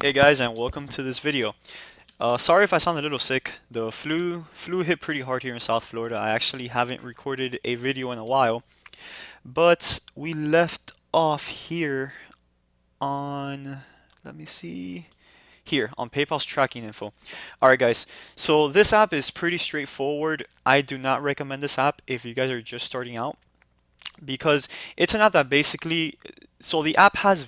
Hey guys, and welcome to this video. Sorry if I sound a little sick. The flu hit pretty hard here in South Florida. I actually haven't recorded a video in a while, but we left off here on, let me see, here on PayPal's tracking info. Alright guys, so this app is pretty straightforward. I do not recommend this app if you guys are just starting out, because it's an app that basically, so the app has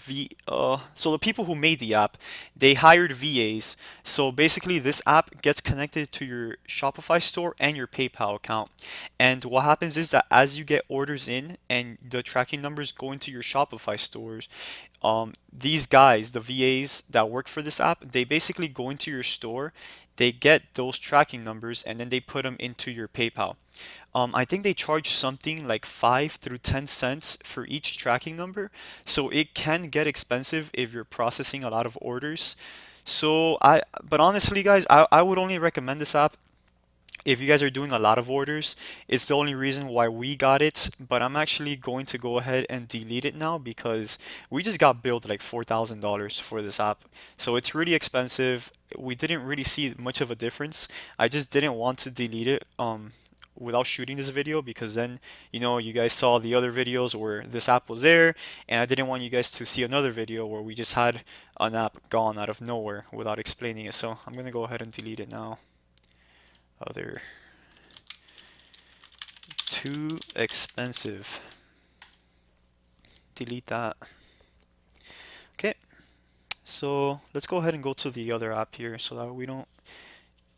so the people who made the app, they hired VAs. So basically this app gets connected to your Shopify store and your PayPal account. And what happens is that as you get orders in and the tracking numbers go into your Shopify stores, these guys, the VAs that work for this app, they basically go into your store, they get those tracking numbers, and then they put them into your PayPal. I think they charge something like 5 through 10 cents for each tracking number, so it can get expensive if you're processing a lot of orders. But honestly, guys, I would only recommend this app if you guys are doing a lot of orders. It's the only reason why we got it, but I'm actually going to go ahead and delete it now because we just got billed like $4,000 for this app. So it's really expensive. We didn't really see much of a difference. I just didn't want to delete it without shooting this video, because then you guys saw the other videos where this app was there, and I didn't want you guys to see another video where we just had an app gone out of nowhere without explaining it. So I'm gonna go ahead and delete it now. Other too expensive. Delete that. Okay, so let's go ahead and go to the other app here so that we don't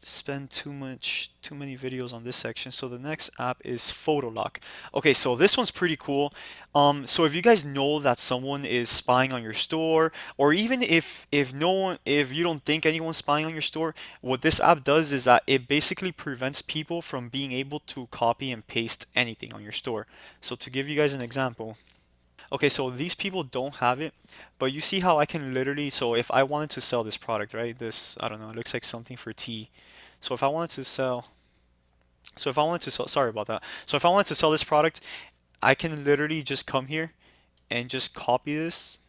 spend too many videos on this section. So the next app is Photolock. Okay, so this one's pretty cool. So if you guys know that someone is spying on your store, or even if you don't think anyone's spying on your store, what this app does is that it basically prevents people from being able to copy and paste anything on your store. So to give you guys an example, okay, so these people don't have it, but you see how I can literally, so if I wanted to sell this product, right? This, I don't know, it looks like something for tea. So if I wanted to sell, sorry about that. So if I wanted to sell this product, I can literally just come here and just copy this.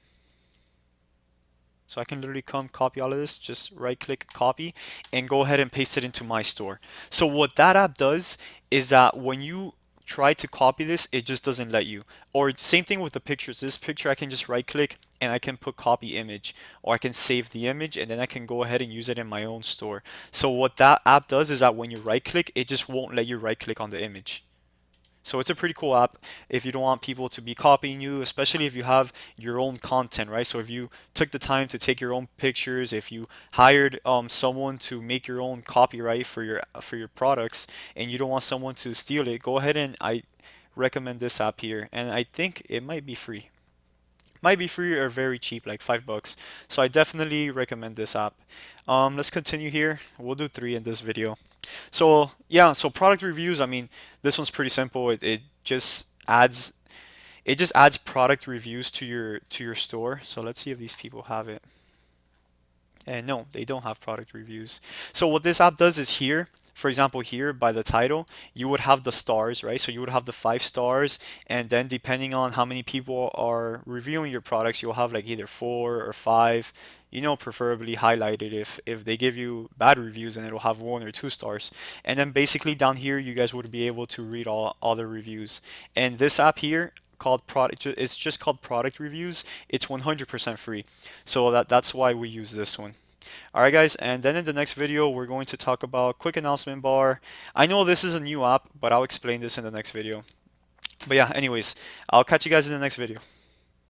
So I can literally come copy all of this, just right click copy and go ahead and paste it into my store. So what that app does is that when you try to copy this, it just doesn't let you. Or same thing with the pictures. This picture I can just right click and I can put copy image, or I can save the image and then I can go ahead and use it in my own store. So what that app does is that when you right click, it just won't let you right click on the image. So it's a pretty cool app if you don't want people to be copying you, especially if you have your own content, right? So if you took the time to take your own pictures, if you hired someone to make your own copyright for your products, and you don't want someone to steal it, go ahead and I recommend this app here, and I think it might be free. Might be free or very cheap, like $5. So I definitely recommend this app. Let's continue here. We'll do 3 in this video. So yeah, so product reviews, I mean, this one's pretty simple. It just adds product reviews to your store. So let's see if these people have it. And no, they don't have product reviews. So what this app does is here, for example, here by the title, you would have the stars, right? So you would have the 5 stars, and then depending on how many people are reviewing your products, you'll have like either 4 or 5, preferably highlighted. If they give you bad reviews, then it'll have 1 or 2 stars. And then basically down here, you guys would be able to read all the reviews. And this app here, called product, it's just called product reviews. It's 100% free, so that's why we use this one. Alright guys, and then in the next video we're going to talk about quick announcement bar. I know this is a new app, but I'll explain this in the next video. But yeah, anyways, I'll catch you guys in the next video.